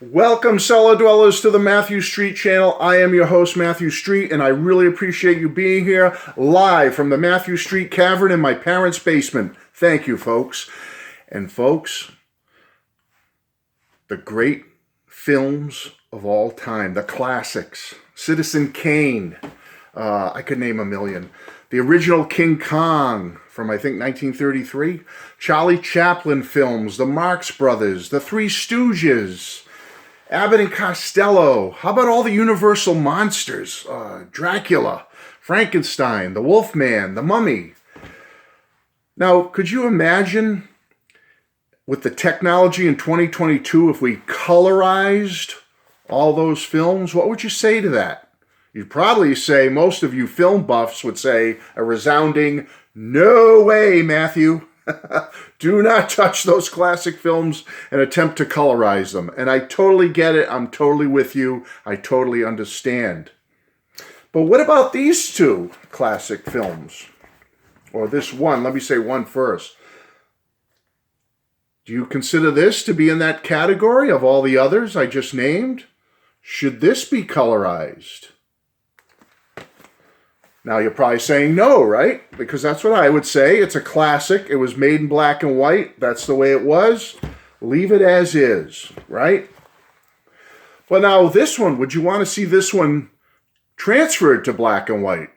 Welcome, cellar dwellers, to the Matthew Street channel. I am your host, Matthew Street, and I really appreciate you being here live from the Matthew Street Cavern in my parents' basement. Thank you, folks. And folks, the great films of all time, the classics. Citizen Kane, I could name a million. The original King Kong from, I think, 1933. Charlie Chaplin films, the Marx Brothers, the Three Stooges, Abbott and Costello. How about all the Universal monsters? Dracula, Frankenstein, the Wolfman, the Mummy. Now, could you imagine with the technology in 2022 if we colorized all those films? What would you say to that? You'd probably say, most of you film buffs would say a resounding, no way, Matthew. Do not touch those classic films and attempt to colorize them. And I totally get it. I'm totally with you. I totally understand. But what about these two classic films? Or this one, let me say one first. Do you consider this to be in that category of all the others I just named? Should this be colorized? Now, you're probably saying no, right? Because that's what I would say. It's a classic. It was made in black and white. That's the way it was. Leave it as is, right? But now this one, would you want to see this one transferred to black and white?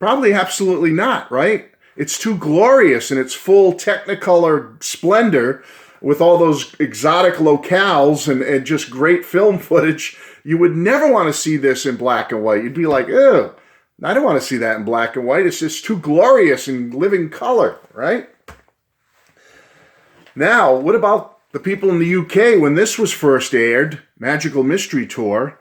Probably absolutely not, right? It's too glorious in its full Technicolor splendor with all those exotic locales and just great film footage. You would never want to see this in black and white. You'd be like, ew, I don't want to see that in black and white. It's just too glorious in living color, right? Now, what about the people in the UK when this was first aired, Magical Mystery Tour,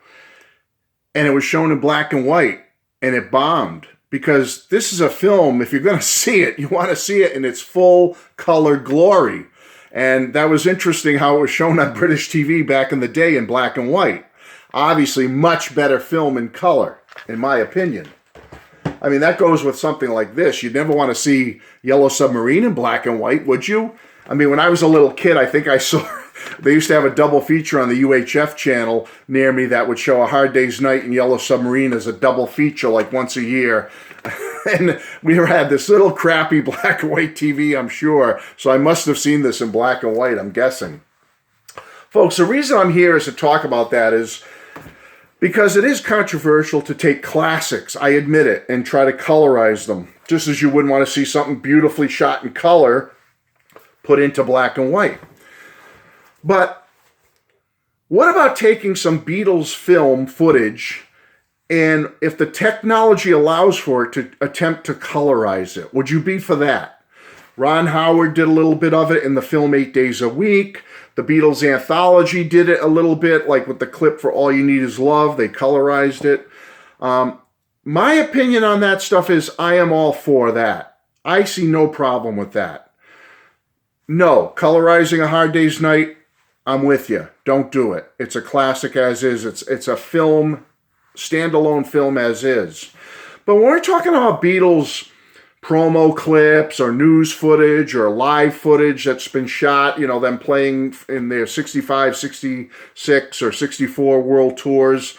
and it was shown in black and white, and it bombed? Because this is a film, if you're going to see it, you want to see it in its full color glory. And that was interesting how it was shown on British TV back in the day in black and white. Obviously, much better film in color, in my opinion. I mean, that goes with something like this. You'd never want to see Yellow Submarine in black and white, would you? I mean, when I was a little kid, I think I saw, they used to have a double feature on the UHF channel near me that would show A Hard Day's Night and Yellow Submarine as a double feature like once a year. And we had this little crappy black and white TV, I'm sure. So I must have seen this in black and white, I'm guessing. Folks, the reason I'm here is to talk about that is because it is controversial to take classics, I admit it, and try to colorize them. Just as you wouldn't want to see something beautifully shot in color put into black and white. But what about taking some Beatles film footage, and if the technology allows for it, to attempt to colorize it? Would you be for that? Ron Howard did a little bit of it in the film 8 Days a Week. The Beatles Anthology did it a little bit, like with the clip for All You Need Is Love. They colorized it. My opinion on that stuff is I am all for that. I see no problem with that. No, colorizing A Hard Day's Night, I'm with you. Don't do it. It's a classic as is. It's a film, standalone film as is. But when we're talking about Beatles promo clips or news footage or live footage that's been shot, you know, them playing in their 65, 66, or 64 world tours,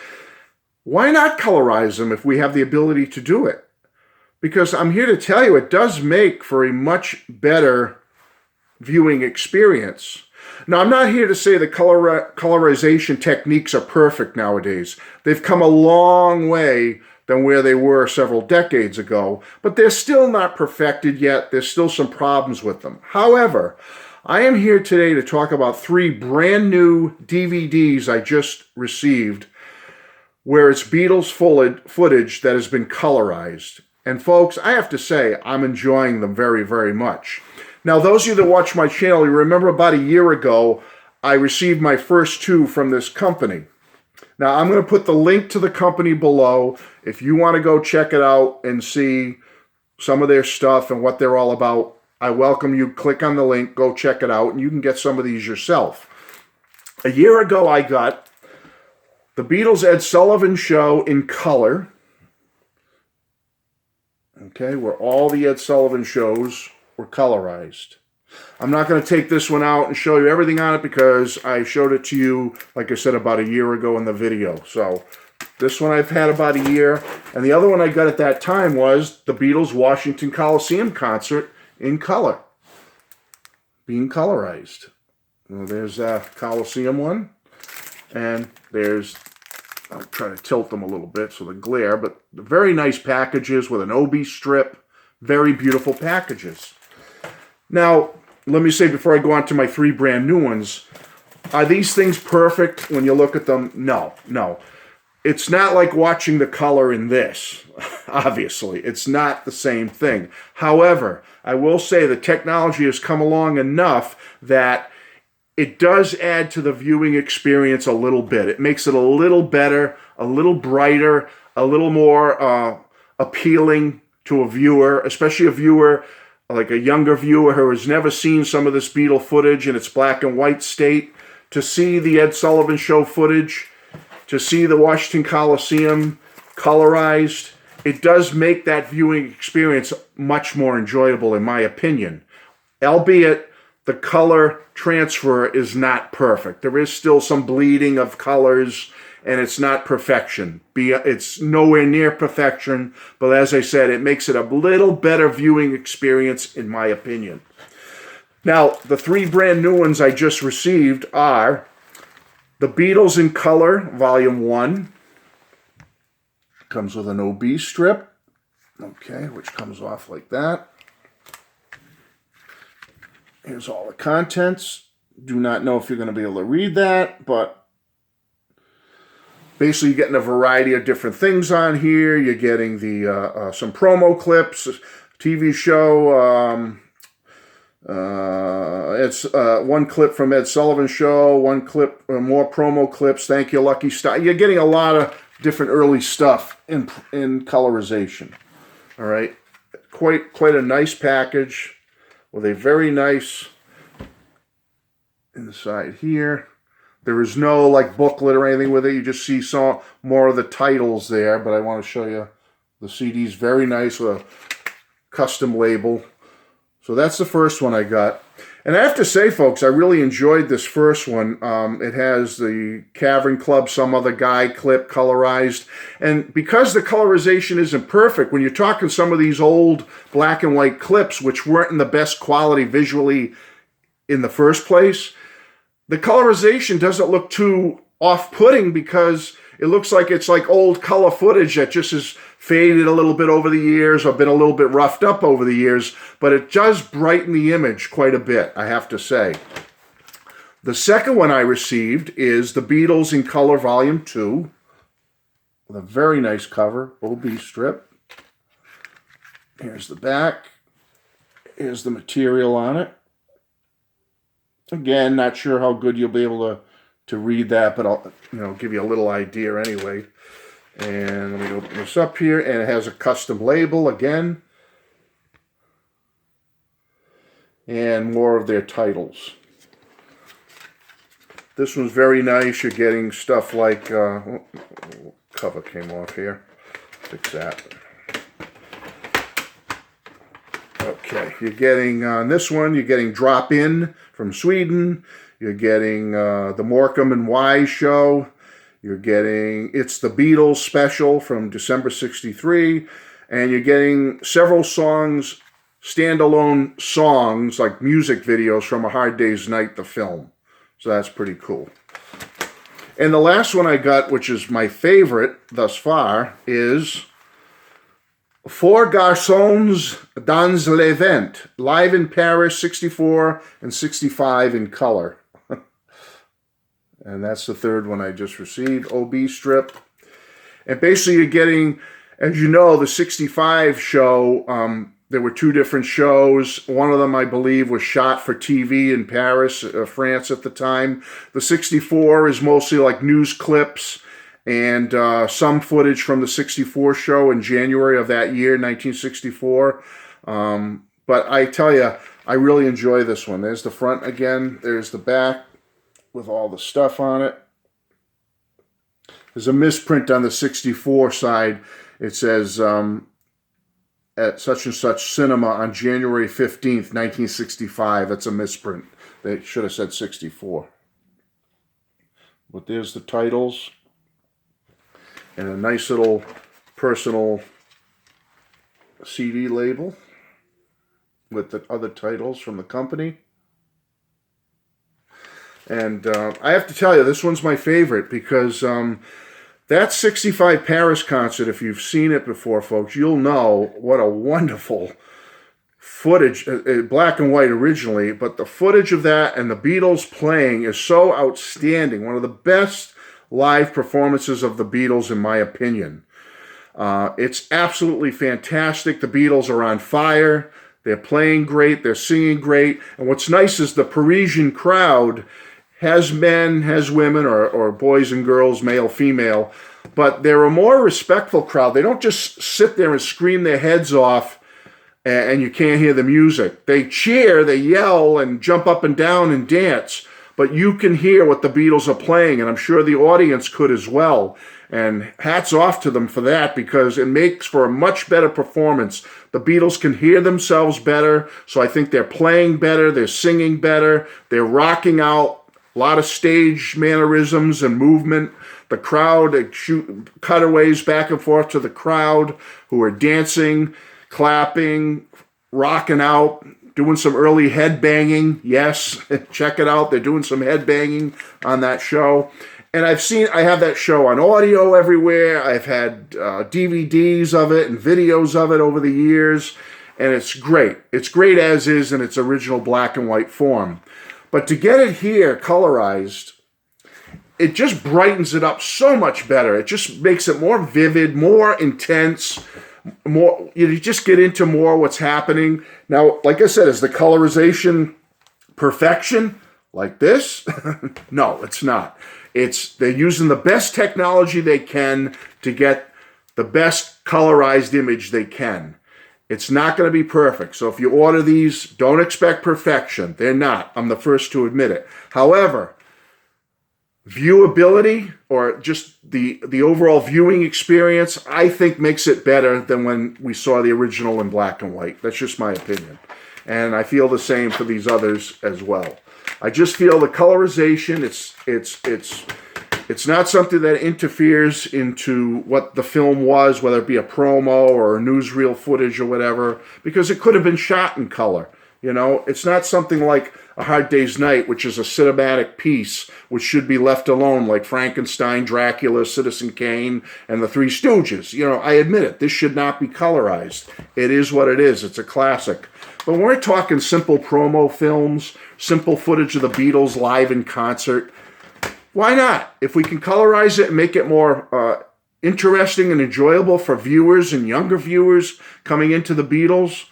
why not colorize them if we have the ability to do it? Because I'm here to tell you, it does make for a much better viewing experience. Now, I'm not here to say the colorization techniques are perfect nowadays. They've come a long way than where they were several decades ago, but they're still not perfected yet. There's still some problems with them. However, I am here today to talk about 3 brand new DVDs I just received where it's Beatles footage that has been colorized. And folks, I have to say, I'm enjoying them very, very much. Now, those of you that watch my channel, you remember about a year ago, I received my first 2 from this company. Now, I'm going to put the link to the company below. If you want to go check it out and see some of their stuff and what they're all about, I welcome you. Click on the link, go check it out, and you can get some of these yourself. A year ago, I got the Beatles Ed Sullivan Show in color. Okay, where all the Ed Sullivan shows were colorized. I'm not going to take this one out and show you everything on it because I showed it to you, like I said, about a year ago in the video. So this one I've had about a year. And the other one I got at that time was the Beatles Washington Coliseum concert in color, being colorized. Well, there's a Coliseum one. And there's, I'll try to tilt them a little bit so the glare, but very nice packages with an OB strip. Very beautiful packages. Now, let me say before I go on to my 3 brand new ones, are these things perfect when you look at them? No, no. It's not like watching the color in this, obviously. It's not the same thing. However, I will say the technology has come along enough that it does add to the viewing experience a little bit. It makes it a little better, a little brighter, a little more appealing to a viewer, especially a viewer like a younger viewer who has never seen some of this Beatle footage in its black and white state, to see the Ed Sullivan Show footage, to see the Washington Coliseum colorized. It does make that viewing experience much more enjoyable, in my opinion. Albeit, the color transfer is not perfect. There is still some bleeding of colors, and it's not perfection. It's nowhere near perfection, but as I said, it makes it a little better viewing experience, in my opinion. Now, the 3 brand new ones I just received are The Beatles in Color, Volume 1. Comes with an OB strip, okay, which comes off like that. Here's all the contents. Do not know if you're going to be able to read that, but basically you're getting a variety of different things on here. You're getting the some promo clips, TV show. It's one clip from Ed Sullivan Show, one clip, more promo clips. Thank you, Lucky Star. You're getting a lot of different early stuff in colorization. All right, quite a nice package with a very nice inside here. There is no like booklet or anything with it. You just see some more of the titles there, but I want to show you the CD's very nice with a custom label. So that's the first one I got. And I have to say, folks, I really enjoyed this first one. It has the Cavern Club, Some Other Guy clip colorized. And because the colorization isn't perfect, when you're talking some of these old black and white clips, which weren't in the best quality visually in the first place, the colorization doesn't look too off-putting because it looks like it's like old color footage that just has faded a little bit over the years or been a little bit roughed up over the years, but it does brighten the image quite a bit, I have to say. The second one I received is The Beatles in Color Volume 2, with a very nice cover, OB strip. Here's the back. Here's the material on it. Again, not sure how good you'll be able to read that, but I'll give you a little idea anyway. And let me open this up here, and it has a custom label again. And more of their titles. This one's very nice. You're getting stuff like, cover came off here. Fix that. Okay, you're getting, on this one, you're getting Drop In from Sweden. You're getting the Morecambe and Wise Show. You're getting It's the Beatles special from December 63. And you're getting several songs, standalone songs, like music videos from A Hard Day's Night, the film. So that's pretty cool. And the last one I got, which is my favorite thus far, is Four Garçons dans le Vent, live in Paris, 64 and 65 in color. And that's the third one I just received, OB strip. And basically you're getting, as you know, the 65 show, there were 2 different shows. One of them, I believe, was shot for TV in Paris, France at the time. The 64 is mostly like news clips and some footage from the 64 show in January of that year, 1964. But I tell you, I really enjoy this one. There's the front again. There's the back with all the stuff on it. There's a misprint on the 64 side. It says at such and such cinema on January 15th, 1965. That's a misprint. They should have said 64. But there's the titles. And a nice little personal CD label with the other titles from the company. And I have to tell you, this one's my favorite because that 65 Paris concert, if you've seen it before, folks, you'll know what a wonderful footage, black and white originally, but the footage of that and the Beatles playing is so outstanding. One of the best live performances of the Beatles, in my opinion. It's absolutely fantastic. The Beatles are on fire. They're playing great. They're singing great. And what's nice is the Parisian crowd has men, has women, or boys and girls, male, female, but they're a more respectful crowd. They don't just sit there and scream their heads off and you can't hear the music. They cheer, they yell, and jump up and down and dance, but you can hear what the Beatles are playing, and I'm sure the audience could as well. And hats off to them for that, because it makes for a much better performance. The Beatles can hear themselves better, so I think they're playing better, they're singing better, they're rocking out. A lot of stage mannerisms and movement. The crowd, they shoot cutaways back and forth to the crowd who are dancing, clapping, rocking out, doing some early head banging. Yes, check it out. They're doing some head banging on that show. And I have that show on audio everywhere. I've had DVDs of it and videos of it over the years. And it's great. It's great as is in its original black and white form. But to get it here colorized, it just brightens it up so much better. It just makes it more vivid, more intense, more, you just get into more what's happening. Now, like I said, is the colorization perfection like this? No, it's not. They're using the best technology they can to get the best colorized image they can. It's not going to be perfect. So if you order these, don't expect perfection. They're not. I'm the first to admit it. However, viewability, or just the overall viewing experience, I think makes it better than when we saw the original in black and white. That's just my opinion. And I feel the same for these others as well. I just feel the colorization, it's not something that interferes into what the film was, whether it be a promo or a newsreel footage or whatever, because it could have been shot in color. You know, it's not something like A Hard Day's Night, which is a cinematic piece, which should be left alone, like Frankenstein, Dracula, Citizen Kane, and the Three Stooges. You know, I admit it, this should not be colorized. It is what it is. It's a classic. But when we're talking simple promo films, simple footage of the Beatles live in concert, why not? If we can colorize it and make it more interesting and enjoyable for viewers and younger viewers coming into the Beatles,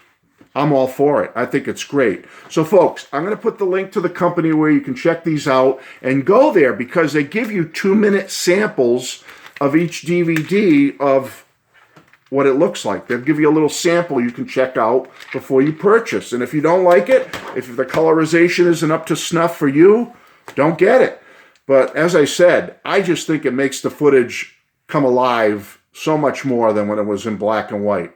I'm all for it. I think it's great. So, folks, I'm going to put the link to the company where you can check these out and go there, because they give you 2-minute samples of each DVD of what it looks like. They'll give you a little sample you can check out before you purchase. And if you don't like it, if the colorization isn't up to snuff for you, don't get it. But as I said, I just think it makes the footage come alive so much more than when it was in black and white.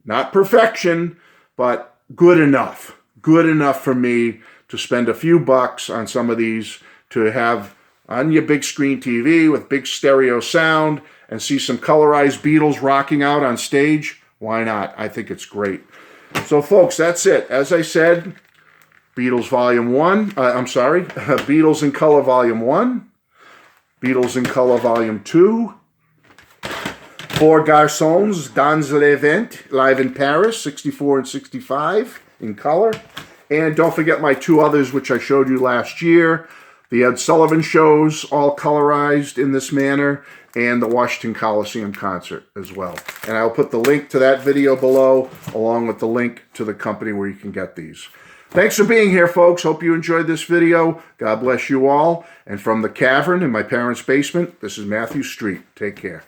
Not perfection, but good enough. Good enough for me to spend a few bucks on some of these to have on your big screen TV with big stereo sound and see some colorized Beatles rocking out on stage. Why not? I think it's great. So, folks, that's it. As I said, Beatles Volume 1, Beatles in Color Volume 1, Beatles in Color Volume 2, Four Garçons dans le Vent, live in Paris, 64 and 65 in color. And don't forget my two others, which I showed you last year. The Ed Sullivan shows, all colorized in this manner, and the Washington Coliseum concert as well. And I'll put the link to that video below, along with the link to the company where you can get these. Thanks for being here, folks. Hope you enjoyed this video. God bless you all. And from the cavern in my parents' basement, this is Matthew Street. Take care.